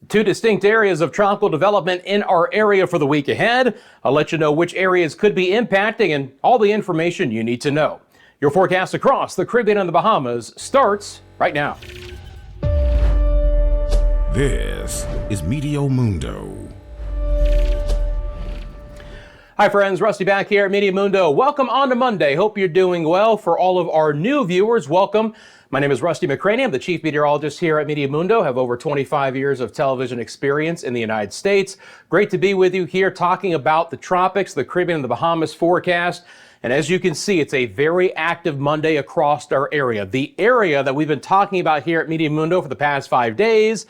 Two distinct areas of tropical development in our area for the week ahead. I'll let you know which areas could be impacting and all the information you need to know. Your forecast across the Caribbean and the Bahamas starts right now. This is Meteo Mundo. Hi friends, Rusty back here at Meteo Mundo. Welcome on to Monday. Hope you're doing well. For all of our new viewers, welcome. My name is Rusty McCranie. I'm the chief meteorologist here at Meteo Mundo. Have over 25 years of television experience in the United States. Great to be with you here talking about the tropics, the Caribbean and the Bahamas forecast. And as you can see, it's a very active Monday across our area. The area that we've been talking about here at Meteo Mundo for the past 5 days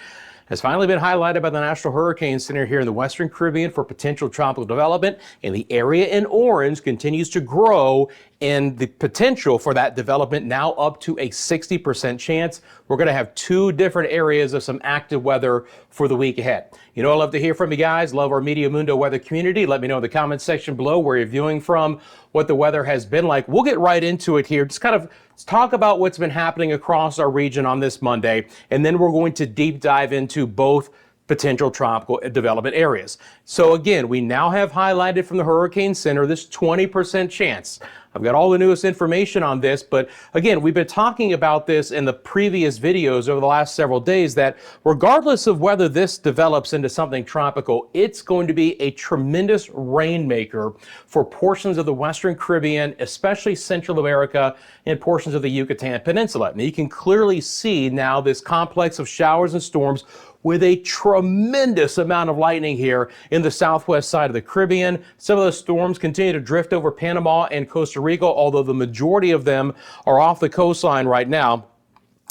has finally been highlighted by the National Hurricane Center here in the Western Caribbean for potential tropical development. And the area in orange continues to grow in the potential for that development, now up to a 60% chance. We're going to have two different areas of some active weather for the week ahead. You know, I love to hear from you guys. Love our Meteo Mundo weather community. Let me know in the comments section below where you're viewing from, what the weather has been like. We'll get right into it here. Just kind of talk about what's been happening across our region on this Monday, and then we're going to deep dive into both potential tropical development areas. So again, we now have highlighted from the Hurricane Center this 20% chance. I've got all the newest information on this, but again, we've been talking about this in the previous videos over the last several days that regardless of whether this develops into something tropical, it's going to be a tremendous rainmaker for portions of the Western Caribbean, especially Central America and portions of the Yucatan Peninsula. And you can clearly see now this complex of showers and storms with a tremendous amount of lightning here in the southwest side of the Caribbean. Some of those storms continue to drift over Panama and Costa Rica, although the majority of them are off the coastline right now.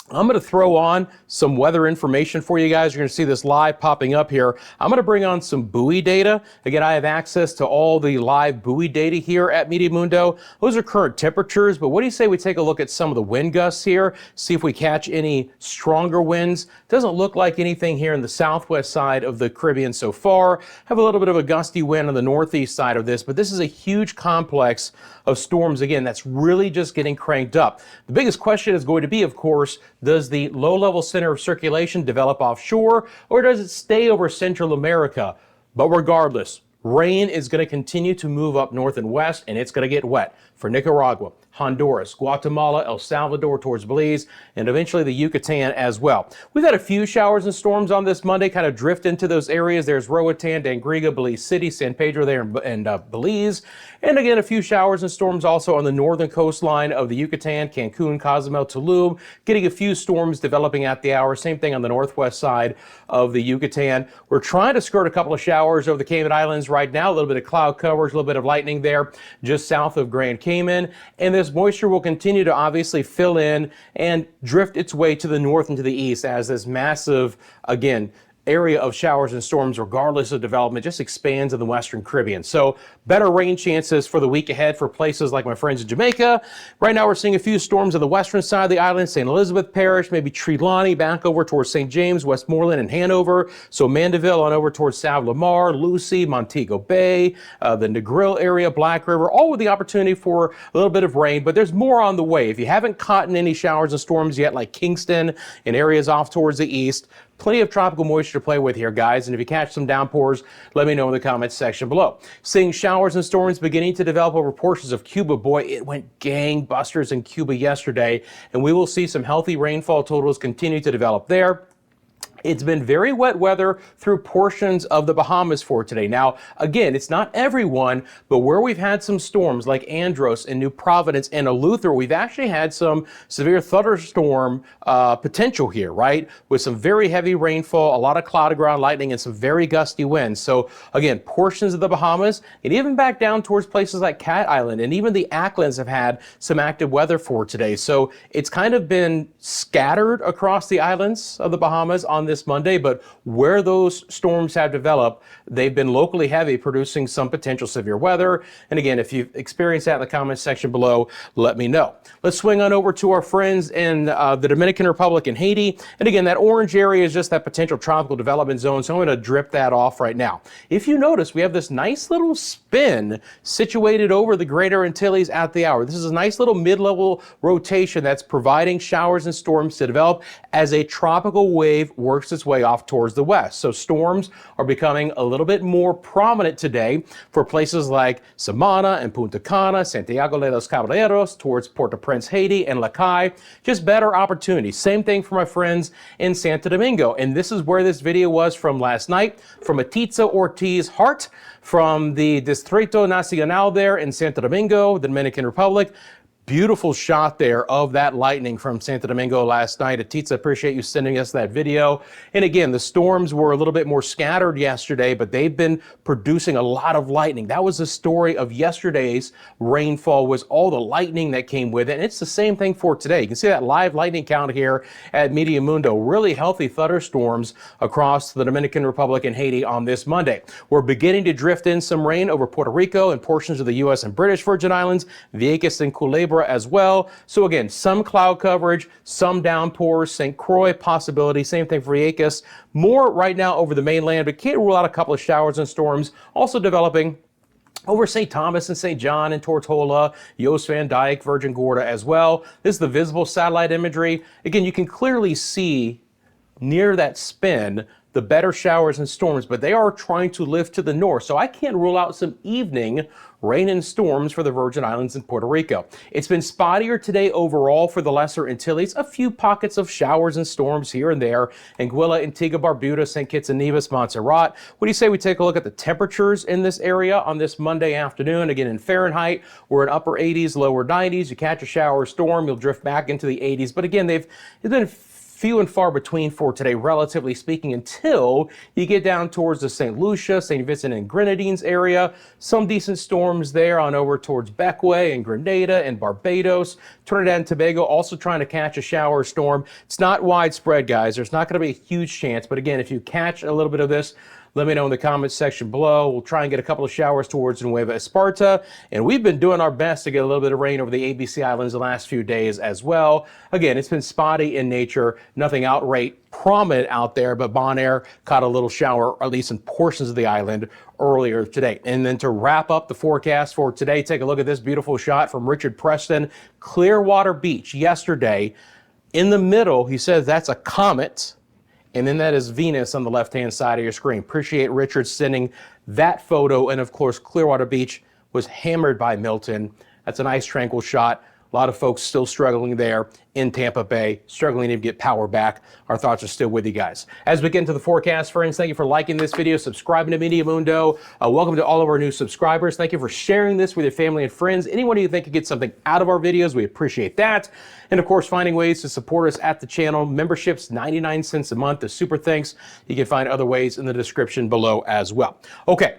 I'm going to throw on some weather information for you guys. You're going to see this live popping up here. I'm going to bring on some buoy data. Again, I have access to all the live buoy data here at Meteo Mundo. Those are current temperatures, but what do you say we take a look at some of the wind gusts here, see if we catch any stronger winds? Doesn't look like anything here in the southwest side of the Caribbean so far. Have a little bit of a gusty wind on the northeast side of this, but this is a huge complex of storms, again, that's really just getting cranked up. The biggest question is going to be, of course, does the low-level center of circulation develop offshore, or does it stay over Central America? But regardless, rain is going to continue to move up north and west, and it's going to get wet for Nicaragua, Honduras, Guatemala, El Salvador towards Belize, and eventually the Yucatan as well. We've had a few showers and storms on this Monday kind of drift into those areas. There's Roatan, Dangriga, Belize City, San Pedro there in Belize. And again, a few showers and storms also on the northern coastline of the Yucatan, Cancun, Cozumel, Tulum, getting a few storms developing at the hour. Same thing on the northwest side of the Yucatan. We're trying to skirt a couple of showers over the Cayman Islands right now. A little bit of cloud coverage, a little bit of lightning there just south of Grand Cayman. And this moisture will continue to obviously fill in and drift its way to the north and to the east as this massive, again, area of showers and storms, regardless of development, just expands in the Western Caribbean. So better rain chances for the week ahead for places like my friends in Jamaica. Right now we're seeing a few storms on the western side of the island, St. Elizabeth Parish, maybe Trelawney back over towards St. James, Westmoreland and Hanover. So Mandeville on over towards Sav Lamar, Lucy, Montego Bay, the Negril area, Black River, all with the opportunity for a little bit of rain, but there's more on the way. If you haven't caught in any showers and storms yet, like Kingston and areas off towards the east, plenty of tropical moisture to play with here, guys. And if you catch some downpours, let me know in the comments section below. Seeing showers and storms beginning to develop over portions of Cuba. Boy, it went gangbusters in Cuba yesterday, and we will see some healthy rainfall totals continue to develop there. It's been very wet weather through portions of the Bahamas for today. Now, again, it's not everyone, but where we've had some storms like Andros and New Providence and Eleuthera, we've actually had some severe thunderstorm potential here, right? With some very heavy rainfall, a lot of cloud to ground lightning, and some very gusty winds. So again, portions of the Bahamas and even back down towards places like Cat Island and even the Acklands have had some active weather for today. So it's kind of been scattered across the islands of the Bahamas on this Monday, but where those storms have developed, they've been locally heavy, producing some potential severe weather. And again, if you've experienced that in the comments section below, let me know. Let's swing on over to our friends in the Dominican Republic and Haiti. And again, that orange area is just that potential tropical development zone, so I'm going to drip that off right now. If you notice, we have this nice little spin situated over the Greater Antilles at the hour. This is a nice little mid-level rotation that's providing showers and storms to develop as a tropical wave works works its way off towards the west. So storms are becoming a little bit more prominent today for places like Samana and Punta Cana, Santiago de los Caballeros, towards Port-au-Prince, Haiti, and Lacai. Just better opportunities. Same thing for my friends in Santo Domingo. And this is where this video was from last night, from Atitza Ortiz Hart, from the Distrito Nacional there in Santo Domingo, the Dominican Republic. Beautiful shot there of that lightning from Santo Domingo last night. Atitza, appreciate you sending us that video. And again, the storms were a little bit more scattered yesterday, but they've been producing a lot of lightning. That was the story of yesterday's rainfall, was all the lightning that came with it. And it's the same thing for today. You can see that live lightning count here at Meteo Mundo. Really healthy thunderstorms across the Dominican Republic and Haiti on this Monday. We're beginning to drift in some rain over Puerto Rico and portions of the U.S. and British Virgin Islands, Vieques and Culebra as well. So again, some cloud coverage, some downpours, St. Croix possibility, same thing for Vieques. More right now over the mainland, but can't rule out a couple of showers and storms also developing over St. Thomas and St. John and Tortola, Yost Van Dyke, Virgin Gorda as well. This is the visible satellite imagery. Again, you can clearly see near that spin the better showers and storms, but they are trying to lift to the north. So I can't rule out some evening rain and storms for the Virgin Islands and Puerto Rico. It's been spottier today overall for the Lesser Antilles. A few pockets of showers and storms here and there. Anguilla, Antigua, Barbuda, St. Kitts and Nevis, Montserrat. What do you say we take a look at the temperatures in this area on this Monday afternoon? Again, in Fahrenheit, we're in upper 80s, lower 90s. You catch a shower or storm, you'll drift back into the 80s. But again, it's been few and far between for today, relatively speaking, until you get down towards the St. Lucia, St. Vincent and Grenadines area. Some decent storms there on over towards Bequia and Grenada and Barbados. Trinidad and Tobago also trying to catch a shower or storm. It's not widespread, guys. There's not going to be a huge chance. But again, if you catch a little bit of this, let me know in the comments section below. We'll try and get a couple of showers towards Nueva Esparta. And we've been doing our best to get a little bit of rain over the ABC Islands the last few days as well. Again, it's been spotty in nature, nothing outright prominent out there, but Bonaire caught a little shower, at least in portions of the island earlier today. And then to wrap up the forecast for today, take a look at this beautiful shot from Richard Preston, Clearwater Beach yesterday. In the middle, he says that's a comet. And then that is Venus on the left-hand side of your screen. Appreciate Richard sending that photo. And of course, Clearwater Beach was hammered by Milton. That's a nice tranquil shot. A lot of folks still struggling there in Tampa Bay, struggling to get power back. Our thoughts are still with you guys. As we get into the forecast, friends, thank you for liking this video, subscribing to Meteo Mundo. Welcome to all of our new subscribers. Thank you for sharing this with your family and friends. Anyone you think could get something out of our videos, we appreciate that. And of course, finding ways to support us at the channel. Memberships, 99 cents a month. The super thanks. You can find other ways in the description below as well. Okay.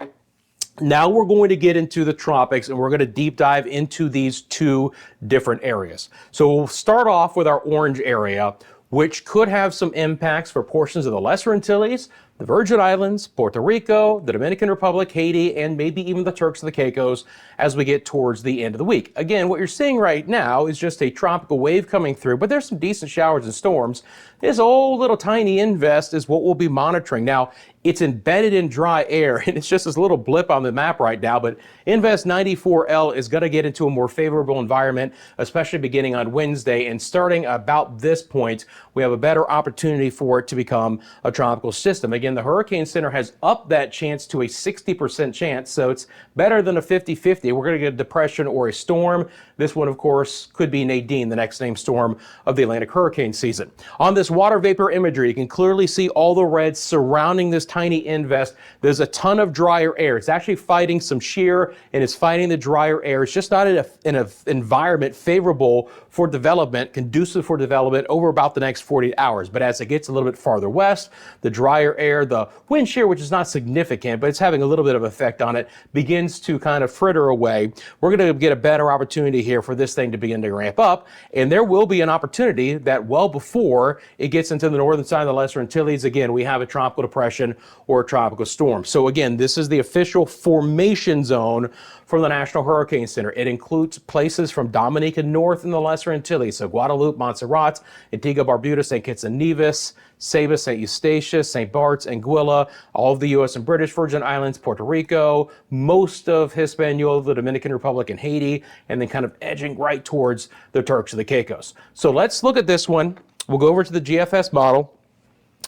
Now we're going to get into the tropics and we're going to deep dive into these two different areas. So we'll start off with our orange area, which could have some impacts for portions of the Lesser Antilles, the Virgin Islands, Puerto Rico, the Dominican Republic, Haiti, and maybe even the Turks and the Caicos as we get towards the end of the week. Again, what you're seeing right now is just a tropical wave coming through, but there's some decent showers and storms. This old little tiny invest is what we'll be monitoring. Now, it's embedded in dry air, and it's just this little blip on the map right now, but Invest 94L is going to get into a more favorable environment, especially beginning on Wednesday, and starting about this point, we have a better opportunity for it to become a tropical system. Again, the Hurricane Center has upped that chance to a 60% chance, so it's better than a 50-50. We're going to get a depression or a storm. This one, of course, could be Nadine, the next named storm of the Atlantic hurricane season. On this water vapor imagery, you can clearly see all the red surrounding this tiny invest. There's a ton of drier air. It's actually fighting some shear, and it's fighting the drier air. It's just not in an environment favorable for development, conducive for development over about the next 48 hours. But as it gets a little bit farther west, the drier air, the wind shear, which is not significant, but it's having a little bit of effect on it, begins to kind of fritter away. We're going to get a better opportunity here for this thing to begin to ramp up. And there will be an opportunity that well before it gets into the northern side of the Lesser Antilles, again, we have a tropical depression or a tropical storm. So again, this is the official formation zone from the National Hurricane Center. It includes places from Dominica north in the Lesser Antilles, so Guadeloupe, Montserrat, Antigua, Barbuda, St. Kitts and Nevis, Saba, St. Eustatius, St. Bart's, Anguilla, all of the U.S. and British Virgin Islands, Puerto Rico, most of Hispaniola, the Dominican Republic, and Haiti, and then kind of edging right towards the Turks and the Caicos. So let's look at this one. We'll go over to the GFS model.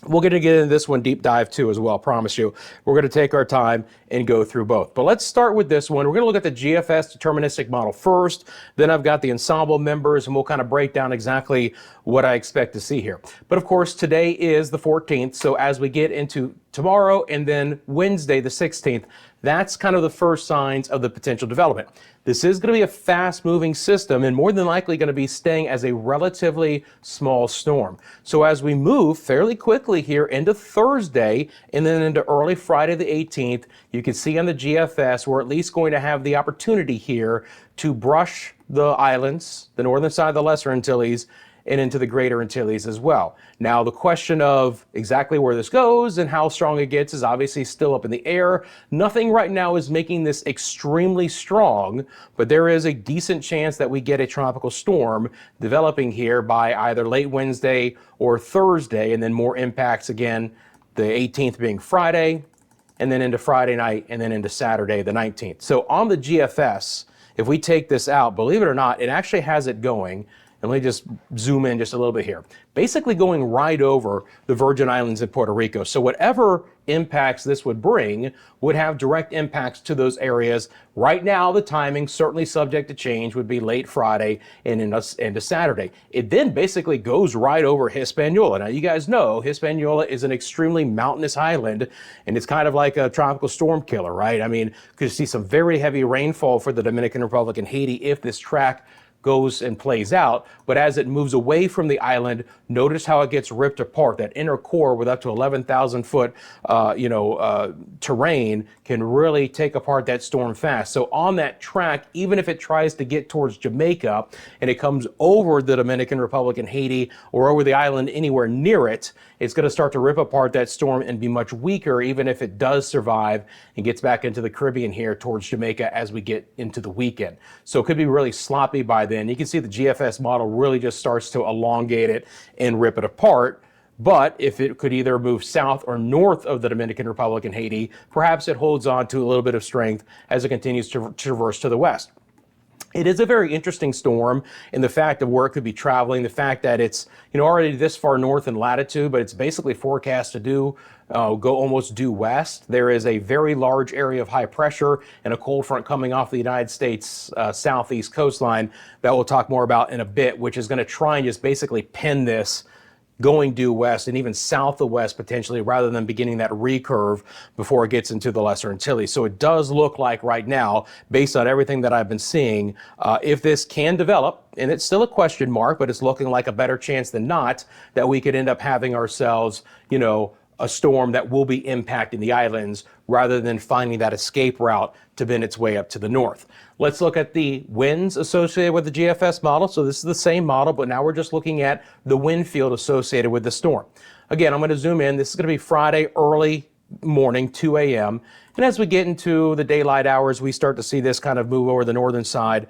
We're going to get into this one deep dive too as well, I promise you. We're going to take our time and go through both. But let's start with this one. We're going to look at the GFS deterministic model first. Then I've got the ensemble members, and we'll kind of break down exactly what I expect to see here. But of course, today is the 14th. So as we get into tomorrow and then Wednesday, the 16th, that's kind of the first signs of the potential development. This is going to be a fast-moving system and more than likely going to be staying as a relatively small storm. So as we move fairly quickly here into Thursday and then into early Friday the 18th, you can see on the GFS we're at least going to have the opportunity here to brush the islands, the northern side of the Lesser Antilles, and into the Greater Antilles as well. Now, the question of exactly where this goes and how strong it gets is obviously still up in the air. Nothing right now is making this extremely strong, but there is a decent chance that we get a tropical storm developing here by either late Wednesday or Thursday, and then more impacts again, the 18th being Friday, and then into Friday night, and then into Saturday, the 19th. So on the GFS, if we take this out, believe it or not, it actually has it going. And let me just zoom in just a little bit here. Basically going right over the Virgin Islands and Puerto Rico. So whatever impacts this would bring would have direct impacts to those areas. Right now, the timing, certainly subject to change, would be late Friday and into Saturday. It then basically goes right over Hispaniola. Now, you guys know Hispaniola is an extremely mountainous island, and it's kind of like a tropical storm killer, right? I mean, you could see some very heavy rainfall for the Dominican Republic and Haiti if this track goes and plays out, but as it moves away from the island, notice how it gets ripped apart. That inner core with up to 11,000 foot, terrain can really take apart that storm fast. So on that track, even if it tries to get towards Jamaica and it comes over the Dominican Republic and Haiti or over the island anywhere near it, it's going to start to rip apart that storm and be much weaker, even if it does survive and gets back into the Caribbean here towards Jamaica as we get into the weekend. So it could be really sloppy by then. You can see the GFS model really just starts to elongate it and rip it apart. But if it could either move south or north of the Dominican Republic and Haiti, perhaps it holds on to a little bit of strength as it continues to traverse to the west. It is a very interesting storm in the fact of where it could be traveling, the fact that it's already this far north in latitude, but it's basically forecast to go almost due west. There is a very large area of high pressure and a cold front coming off the United States southeast coastline that we'll talk more about in a bit, which is going to try and just basically pin this going due west and even south of west potentially, rather than beginning that recurve before it gets into the Lesser Antilles. So it does look like right now, based on everything that I've been seeing, if this can develop, and it's still a question mark, but it's looking like a better chance than not that we could end up having ourselves, a storm that will be impacting the islands rather than finding that escape route to bend its way up to the north. Let's look at the winds associated with the GFS model. So this is the same model, but now we're just looking at the wind field associated with the storm. Again, I'm going to zoom in. This is going to be Friday early morning, 2 a.m. And as we get into the daylight hours, we start to see this kind of move over the northern side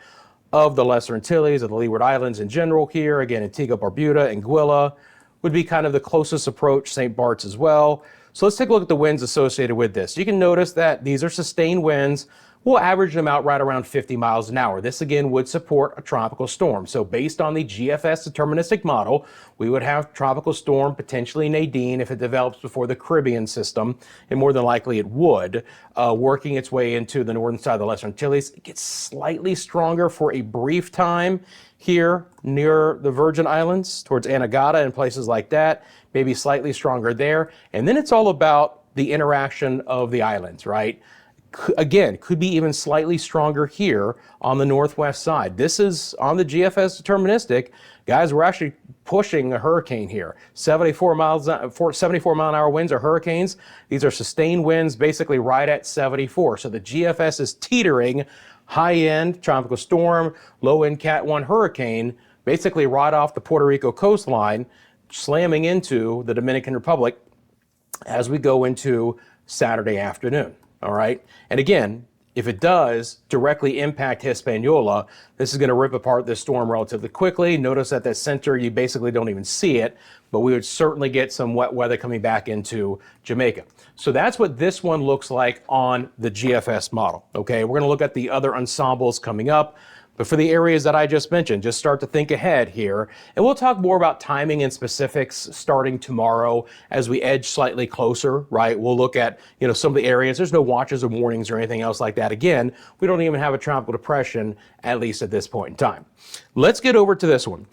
of the Lesser Antilles, of the Leeward Islands in general here. Again, Antigua, Barbuda, Anguilla would be kind of the closest approach, St. Bart's as well. So let's take a look at the winds associated with this. You can notice that these are sustained winds. We'll average them out right around 50 miles an hour. This again would support a tropical storm. So based on the GFS deterministic model, we would have tropical storm, potentially Nadine, if it develops before the Caribbean system, and more than likely it would, working its way into the northern side of the Lesser Antilles. It gets slightly stronger for a brief time here near the Virgin Islands, towards Anegada and places like that, maybe slightly stronger there. And then it's all about the interaction of the islands, right? Again, could be even slightly stronger here on the northwest side. This is on the GFS deterministic. Guys, we're actually pushing a hurricane here. 74 mile an hour winds are hurricanes. These are sustained winds basically right at 74. So the GFS is teetering high-end tropical storm, low-end Cat 1 hurricane, basically right off the Puerto Rico coastline, slamming into the Dominican Republic as we go into Saturday afternoon. All right. And again, if it does directly impact Hispaniola, this is going to rip apart this storm relatively quickly. Notice at the center, you basically don't even see it, but we would certainly get some wet weather coming back into Jamaica. So that's what this one looks like on the GFS model. Okay. We're going to look at the other ensembles coming up. But for the areas that I just mentioned, just start to think ahead here. And we'll talk more about timing and specifics starting tomorrow as we edge slightly closer, right? We'll look at, some of the areas. There's no watches or warnings or anything else like that. Again, we don't even have a tropical depression, at least at this point in time. Let's get over to this one.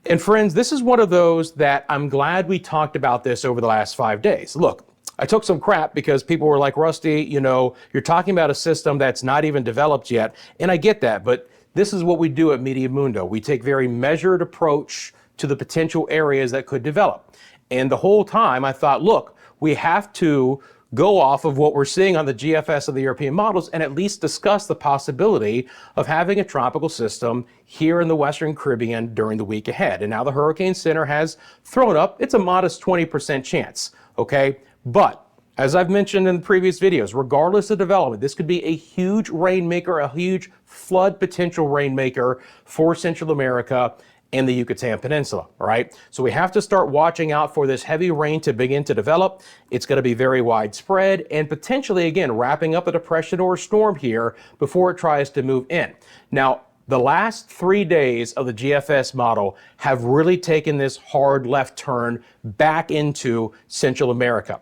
And friends, this is one of those that I'm glad we talked about this over the last 5 days. Look, I took some crap because people were like, Rusty, you're talking about a system that's not even developed yet. And I get that, but this is what we do at Meteo Mundo. We take very measured approach to the potential areas that could develop. And the whole time I thought, look, we have to go off of what we're seeing on the GFS of the European models and at least discuss the possibility of having a tropical system here in the Western Caribbean during the week ahead. And now the Hurricane Center has thrown up, it's a modest 20% chance, okay? But as I've mentioned in the previous videos, regardless of development, this could be a huge rainmaker, a huge flood potential rainmaker for Central America and the Yucatan Peninsula, all right? So we have to start watching out for this heavy rain to begin to develop. It's going to be very widespread and potentially, again, wrapping up a depression or a storm here before it tries to move in. Now, the last 3 days of the GFS model have really taken this hard left turn back into Central America.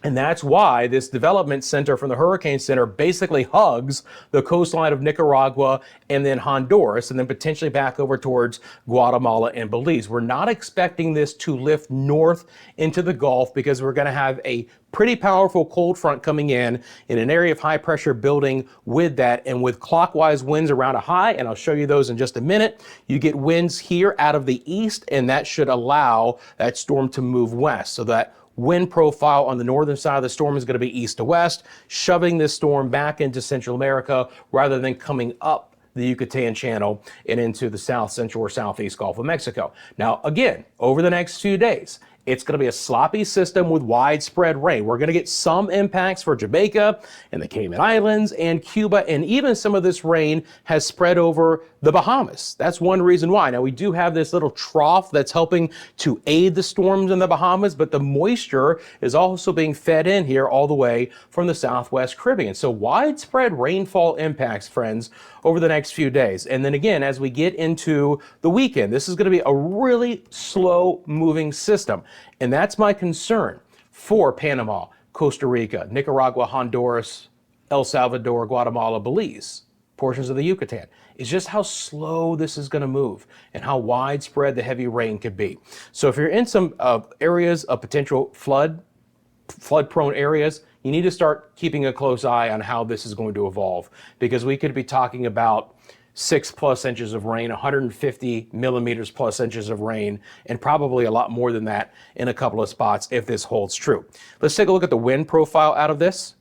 And that's why this development center from the Hurricane Center basically hugs the coastline of Nicaragua and then Honduras and then potentially back over towards Guatemala and Belize. We're not expecting this to lift north into the Gulf because we're going to have a pretty powerful cold front coming in an area of high pressure building with that and with clockwise winds around a high, and I'll show you those in just a minute. You get winds here out of the east, and that should allow that storm to move west. So that wind profile on the northern side of the storm is going to be east to west, shoving this storm back into Central America rather than coming up the Yucatan Channel and into the south central or southeast Gulf of Mexico. Now, again, over the next few days, it's going to be a sloppy system with widespread rain. We're going to get some impacts for Jamaica and the Cayman Islands and Cuba, and even some of this rain has spread over the Bahamas. That's one reason why. Now, we do have this little trough that's helping to aid the storms in the Bahamas, but the moisture is also being fed in here all the way from the Southwest Caribbean. So widespread rainfall impacts, friends, over the next few days. And then again, as we get into the weekend, this is going to be a really slow moving system. And that's my concern for Panama, Costa Rica, Nicaragua, Honduras, El Salvador, Guatemala, Belize, portions of the Yucatan. It's just how slow this is going to move and how widespread the heavy rain could be. So if you're in some areas of potential flood-prone areas, you need to start keeping a close eye on how this is going to evolve, because we could be talking about 6+ inches of rain, 150 millimeters plus inches of rain, and probably a lot more than that in a couple of spots if this holds true. Let's take a look at the wind profile out of this.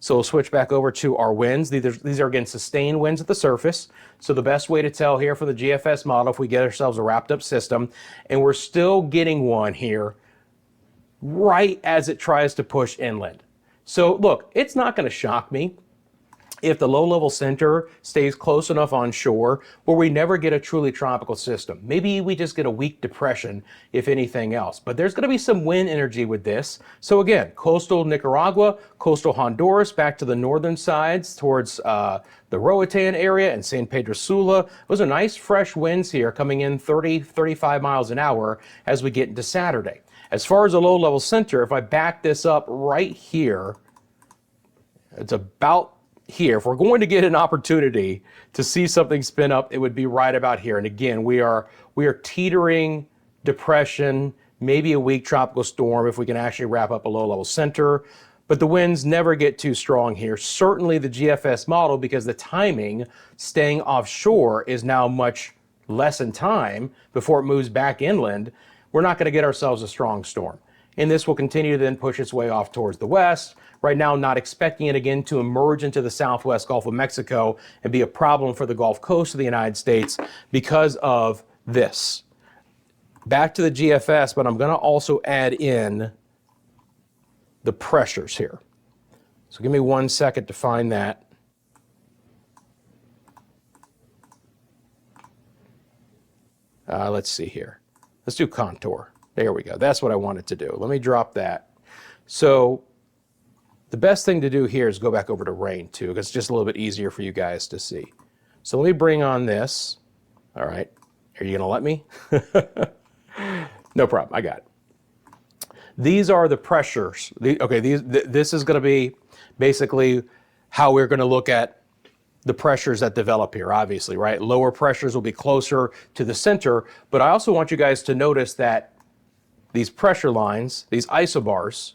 So we'll switch back over to our winds. These are again sustained winds at the surface. So the best way to tell here for the GFS model, if we get ourselves a wrapped up system, and we're still getting one here right as it tries to push inland. So look, it's not going to shock me if the low-level center stays close enough on shore where we never get a truly tropical system. Maybe we just get a weak depression, if anything else. But there's going to be some wind energy with this. So again, coastal Nicaragua, coastal Honduras, back to the northern sides towards the Roatan area and San Pedro Sula. Those are nice fresh winds here coming in 30, 35 miles an hour as we get into Saturday. As far as the low-level center, if I back this up right here, it's about here. If we're going to get an opportunity to see something spin up, it would be right about here. And again, we are teetering depression, maybe a weak tropical storm if we can actually wrap up a low-level center. But the winds never get too strong here. Certainly the GFS model, because the timing staying offshore is now much less in time before it moves back inland, we're not going to get ourselves a strong storm. And this will continue to then push its way off towards the west. Right now, not expecting it again to emerge into the southwest Gulf of Mexico and be a problem for the Gulf Coast of the United States because of this. Back to the GFS, but I'm going to also add in the pressures here. So give me 1 second to find that. Let's see here. Let's do contour. There we go. That's what I wanted to do. Let me drop that. So the best thing to do here is go back over to rain too, because it's just a little bit easier for you guys to see. So let me bring on this. All right. Are you going to let me? No problem. I got it. These are the pressures. This is going to be basically how we're going to look at the pressures that develop here, obviously, right? Lower pressures will be closer to the center, but I also want you guys to notice that these pressure lines, these isobars,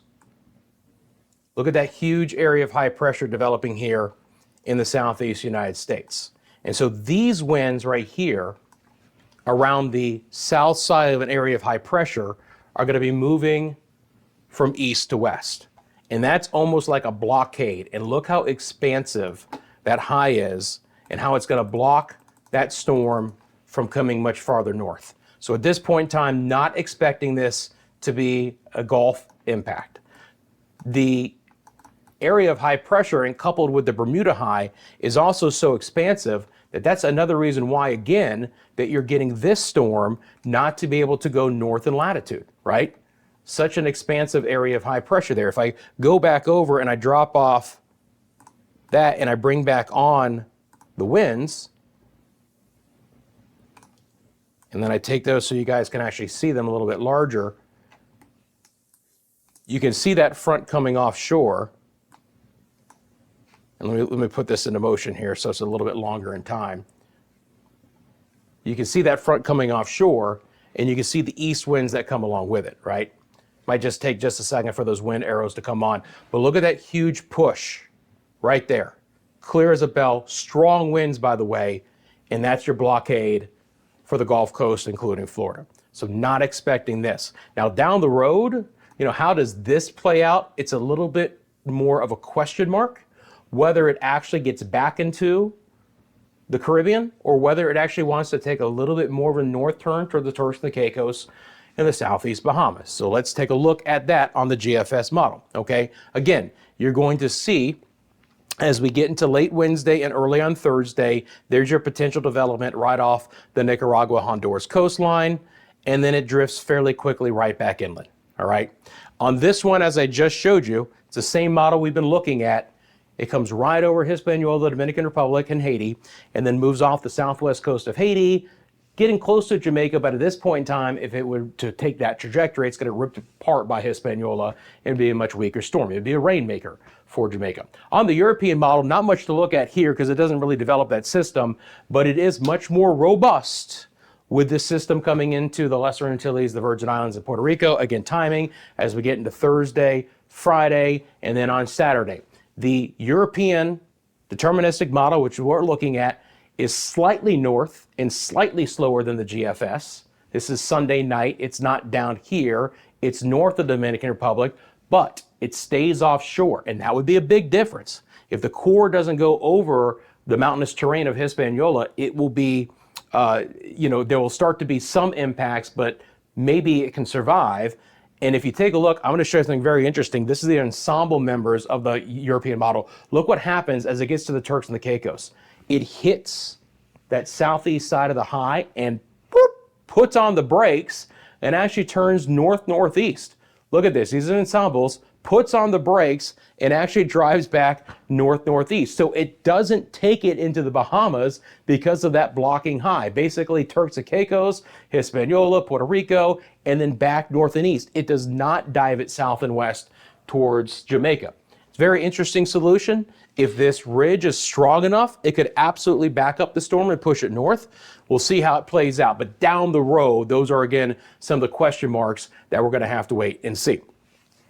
look at that huge area of high pressure developing here in the southeast United States. And so these winds right here around the south side of an area of high pressure are going to be moving from east to west. And that's almost like a blockade. And look how expansive that high is and how it's going to block that storm from coming much farther north. So at this point in time, not expecting this to be a Gulf impact. The area of high pressure and coupled with the Bermuda high is also so expansive that that's another reason why, again, that you're getting this storm not to be able to go north in latitude, right? Such an expansive area of high pressure there. If I go back over and I drop off that and I bring back on the winds, and then I take those so you guys can actually see them a little bit larger, you can see that front coming offshore. And let me put this into motion here so it's a little bit longer in time. You can see that front coming offshore, and you can see the east winds that come along with it, right? Might just take just a second for those wind arrows to come on. But look at that huge push right there. Clear as a bell, strong winds, by the way, and that's your blockade for the Gulf Coast, including Florida. So not expecting this. Now down the road, how does this play out? It's a little bit more of a question mark, whether it actually gets back into the Caribbean or whether it actually wants to take a little bit more of a north turn toward the Turks and the Caicos and the southeast Bahamas. So let's take a look at that on the GFS model, okay? Again, you're going to see as we get into late Wednesday and early on Thursday, there's your potential development right off the Nicaragua-Honduras coastline, and then it drifts fairly quickly right back inland, all right? On this one, as I just showed you, it's the same model we've been looking at. It comes right over Hispaniola, Dominican Republic, and Haiti, and then moves off the southwest coast of Haiti, getting close to Jamaica, but at this point in time, if it were to take that trajectory, it's going to rip apart by Hispaniola and be a much weaker storm. It'd be a rainmaker for Jamaica. On the European model, not much to look at here because it doesn't really develop that system, but it is much more robust with this system coming into the Lesser Antilles, the Virgin Islands, and Puerto Rico. Again, timing as we get into Thursday, Friday, and then on Saturday. The European deterministic model, which we're looking at, is slightly north and slightly slower than the GFS. This is Sunday night. It's not down here. It's north of the Dominican Republic, but it stays offshore, and that would be a big difference. If the core doesn't go over the mountainous terrain of Hispaniola, it will be, there will start to be some impacts, but maybe it can survive. And if you take a look, I'm going to show you something very interesting. This is the ensemble members of the European model. Look what happens as it gets to the Turks and the Caicos. It hits that southeast side of the high and puts on the brakes and actually turns north-northeast. Look at this. These are ensembles, puts on the brakes and actually drives back north-northeast. So it doesn't take it into the Bahamas because of that blocking high. Basically, Turks and Caicos, Hispaniola, Puerto Rico, and then back north and east. It does not dive it south and west towards Jamaica. It's a very interesting solution. If this ridge is strong enough, it could absolutely back up the storm and push it north. We'll see how it plays out. But down the road, those are, again, some of the question marks that we're going to have to wait and see.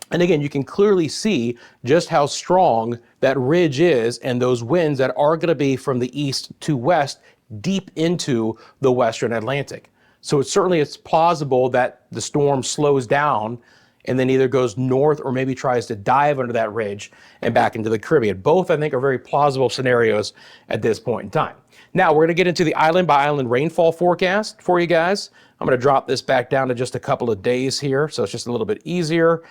And again, you can clearly see just how strong that ridge is and those winds that are going to be from the east to west deep into the western Atlantic. So it's plausible that the storm slows down and then either goes north or maybe tries to dive under that ridge and back into the Caribbean. Both, I think, are very plausible scenarios at this point in time. Now, we're going to get into the island-by-island rainfall forecast for you guys. I'm going to drop this back down to just a couple of days here, so it's just a little bit easier.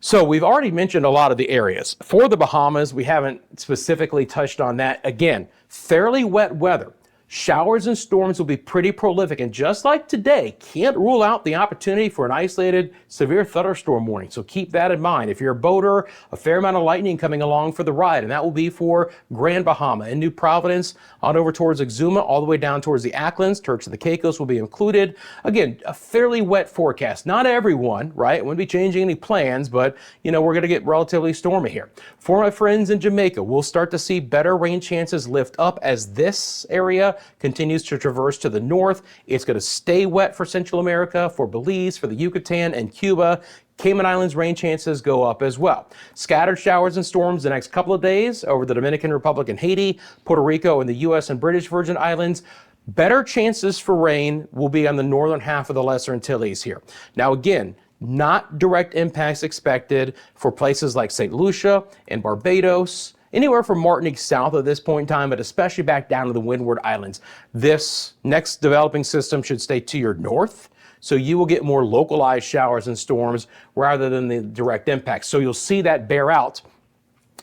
So we've already mentioned a lot of the areas. For the Bahamas, we haven't specifically touched on that. Again, fairly wet weather. Showers and storms will be pretty prolific, and just like today, can't rule out the opportunity for an isolated severe thunderstorm warning. So keep that in mind. If you're a boater, a fair amount of lightning coming along for the ride, and that will be for Grand Bahama and New Providence on over towards Exuma, all the way down towards the Acklands. Turks and the Caicos will be included. Again, a fairly wet forecast. Not everyone, right? Wouldn't be changing any plans, but we're going to get relatively stormy here. For my friends in Jamaica, we'll start to see better rain chances lift up as this area continues to traverse to the north. It's going to stay wet for Central America, for Belize, for the Yucatan and Cuba. Cayman Islands rain chances go up as well. Scattered showers and storms the next couple of days over the Dominican Republic and Haiti, Puerto Rico and the U.S. and British Virgin Islands. Better chances for rain will be on the northern half of the Lesser Antilles here. Now again, not direct impacts expected for places like St. Lucia and Barbados, anywhere from Martinique south at this point in time, but especially back down to the Windward Islands. This next developing system should stay to your north, so you will get more localized showers and storms rather than the direct impacts. So you'll see that bear out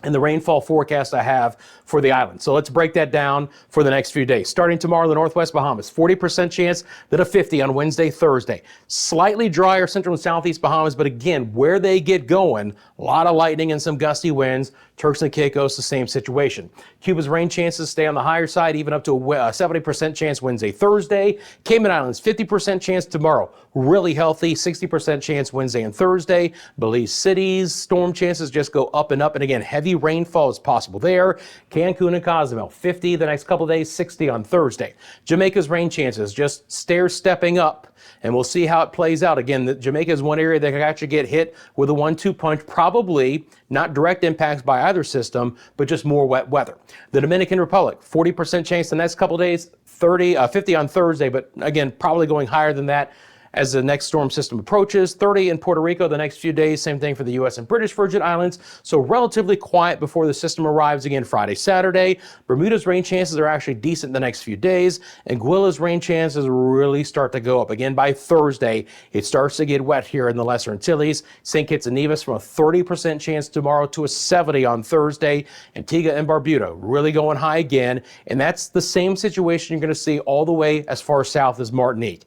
in the rainfall forecast I have for the island. So let's break that down for the next few days. Starting tomorrow, the Northwest Bahamas, 40% chance, then a 50 on Wednesday, Thursday. Slightly drier Central and Southeast Bahamas, but again, where they get going, a lot of lightning and some gusty winds. Turks and Caicos, the same situation. Cuba's rain chances stay on the higher side, even up to a 70% chance Wednesday, Thursday. Cayman Islands, 50% chance tomorrow. Really healthy, 60% chance Wednesday and Thursday. Belize cities, storm chances just go up and up. And again, heavy rainfall is possible there. Cancun and Cozumel, 50 the next couple of days, 60 on Thursday. Jamaica's rain chances just stair-stepping up, and we'll see how it plays out. Again, Jamaica is one area that could actually get hit with a 1-2 punch, probably not direct impacts by either system, but just more wet weather. The Dominican Republic, 40% chance the next couple of days, 50 on Thursday, but again, probably going higher than that as the next storm system approaches. 30 in Puerto Rico the next few days, same thing for the U.S. and British Virgin Islands. So relatively quiet before the system arrives again Friday, Saturday. Bermuda's rain chances are actually decent the next few days. Anguilla's rain chances really start to go up. Again, by Thursday, it starts to get wet here in the Lesser Antilles. St. Kitts and Nevis from a 30% chance tomorrow to a 70 on Thursday. Antigua and Barbuda really going high again. And that's the same situation you're going to see all the way as far south as Martinique.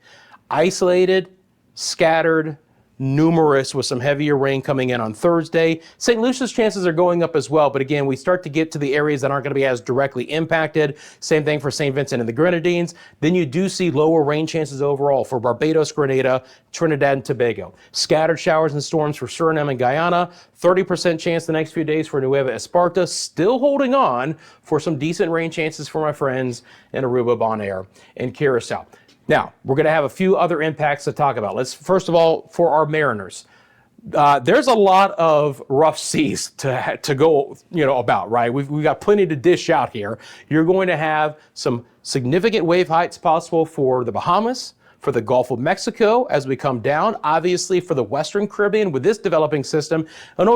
Isolated, scattered, numerous with some heavier rain coming in on Thursday. St. Lucia's chances are going up as well, but again, we start to get to the areas that aren't going to be as directly impacted. Same thing for St. Vincent and the Grenadines. Then you do see lower rain chances overall for Barbados, Grenada, Trinidad and Tobago. Scattered showers and storms for Suriname and Guyana. 30% chance the next few days for Nueva Esparta. Still holding on for some decent rain chances for my friends in Aruba, Bonaire, and Curacao. Now, we're going to have a few other impacts to talk about. Let's, first of all, for our mariners. There's a lot of rough seas to go, about, right? We've got plenty to dish out here. You're going to have some significant wave heights possible for the Bahamas, for the Gulf of Mexico as we come down, obviously for the Western Caribbean with this developing system. And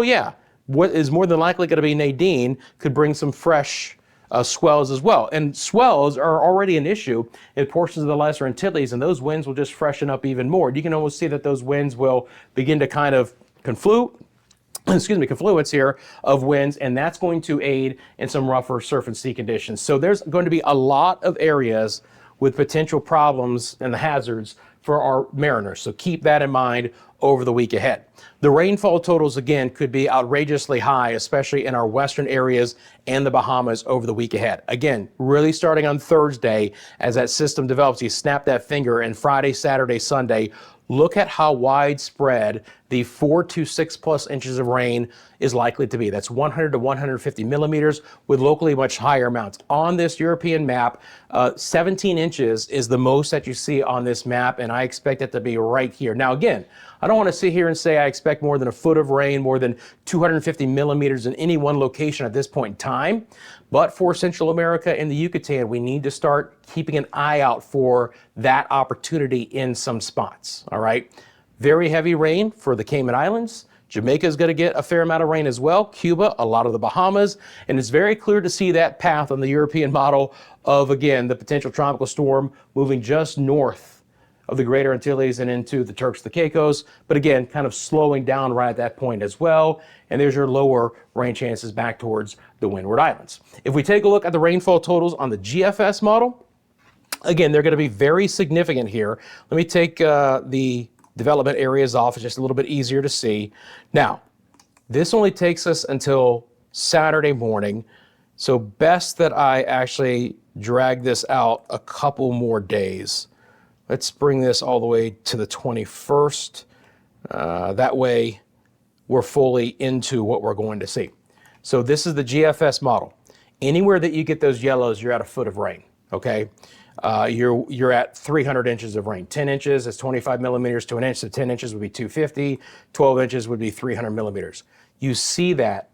what is more than likely going to be Nadine could bring some fresh swells as well. And swells are already an issue in portions of the Lesser Antilles, and those winds will just freshen up even more. You can almost see that those winds will begin to kind of confluence here of winds, and that's going to aid in some rougher surf and sea conditions. So there's going to be a lot of areas with potential problems and the hazards for our mariners. So keep that in mind over the week ahead. The rainfall totals, again, could be outrageously high, especially in our western areas and the Bahamas over the week ahead. Again, really starting on Thursday as that system develops, you snap that finger, and Friday, Saturday, Sunday, look at how widespread the 4 to 6 plus inches of rain is likely to be. That's 100 to 150 millimeters with locally much higher amounts. On this European map, 17 inches is the most that you see on this map, and I expect it to be right here. Now, again, I don't want to sit here and say I expect more than a foot of rain, more than 250 millimeters in any one location at this point in time. But for Central America and the Yucatan, we need to start keeping an eye out for that opportunity in some spots, all right? Very heavy rain for the Cayman Islands. Jamaica is going to get a fair amount of rain as well. Cuba, a lot of the Bahamas. And it's very clear to see that path on the European model of, again, the potential tropical storm moving just north of the Greater Antilles and into the Turks, the Caicos, but again, kind of slowing down right at that point as well. And there's your lower rain chances back towards the Windward Islands. If we take a look at the rainfall totals on the GFS model, Again, they're going to be very significant here. Let me take the development areas off. It's just a little bit easier to see. Now, this only takes us until Saturday morning. So best that I actually drag this out a couple more days. Let's bring this all the way to the 21st. That way we're fully into what we're going to see. So this is the GFS model. Anywhere that you get those yellows, you're at a foot of rain, okay? You're at 300 inches of rain. 10 inches is 25 millimeters to an inch, so 10 inches would be 250, 12 inches would be 300 millimeters. You see that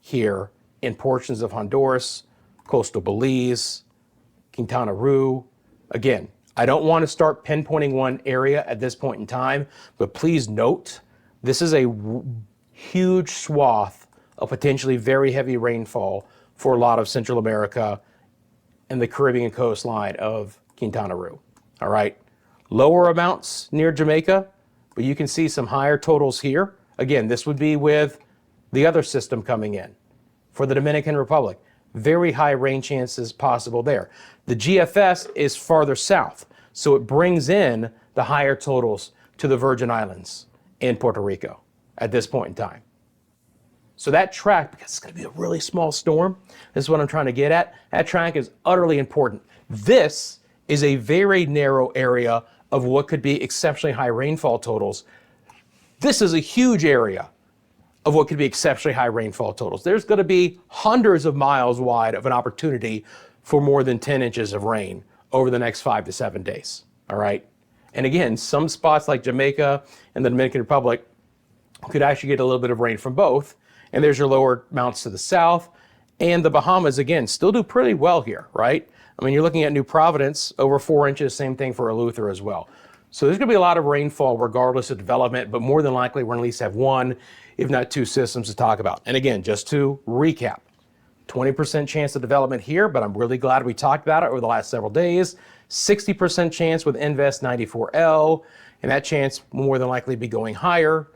here in portions of Honduras, coastal Belize, Quintana Roo. Again, I don't want to start pinpointing one area at this point in time, but please note, this is a huge swath of potentially very heavy rainfall for a lot of Central America and the Caribbean coastline of Quintana Roo, all right? Lower amounts near Jamaica, but you can see some higher totals here. Again, this would be with the other system coming in. For the Dominican Republic, very high rain chances possible there. The GFS is farther south, so it brings in the higher totals to the Virgin Islands and Puerto Rico at this point in time. So that track, because it's going to be a really small storm, this is what I'm trying to get at, that track is utterly important. This is a very narrow area of what could be exceptionally high rainfall totals. This is a huge area of what could be exceptionally high rainfall totals. There's going to be hundreds of miles wide of an opportunity for more than 10 inches of rain over the next 5 to 7 days, all right? And again, some spots like Jamaica and the Dominican Republic could actually get a little bit of rain from both. And there's your lower mounts to the south. And the Bahamas, again, still do pretty well here, right? I mean, you're looking at New Providence, over 4 inches, same thing for Eleuthera as well. So there's going to be a lot of rainfall regardless of development, but more than likely we're going to at least have one, if not two systems to talk about. And again, just to recap, 20% chance of development here, but I'm really glad we talked about it over the last several days. 60% chance with Invest 94L, and that chance will more than likely be going higher.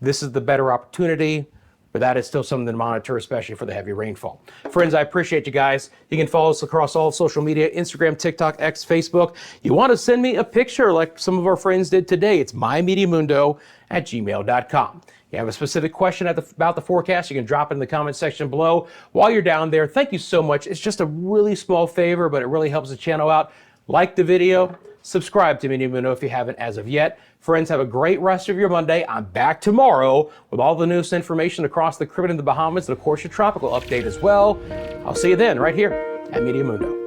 This is the better opportunity, but that is still something to monitor, especially for the heavy rainfall. Friends, I appreciate you guys. You can follow us across all social media, Instagram, TikTok, X, Facebook. You want to send me a picture like some of our friends did today, it's myMediaMundo@gmail.com. You have a specific question about the forecast, you can drop it in the comment section below. While you're down there, thank you so much. It's just a really small favor, but it really helps the channel out. Like the video, subscribe to Meteo Mundo if you haven't as of yet. Friends, have a great rest of your Monday. I'm back tomorrow with all the newest information across the Caribbean and the Bahamas, and of course your tropical update as well. I'll see you then right here at Meteo Mundo.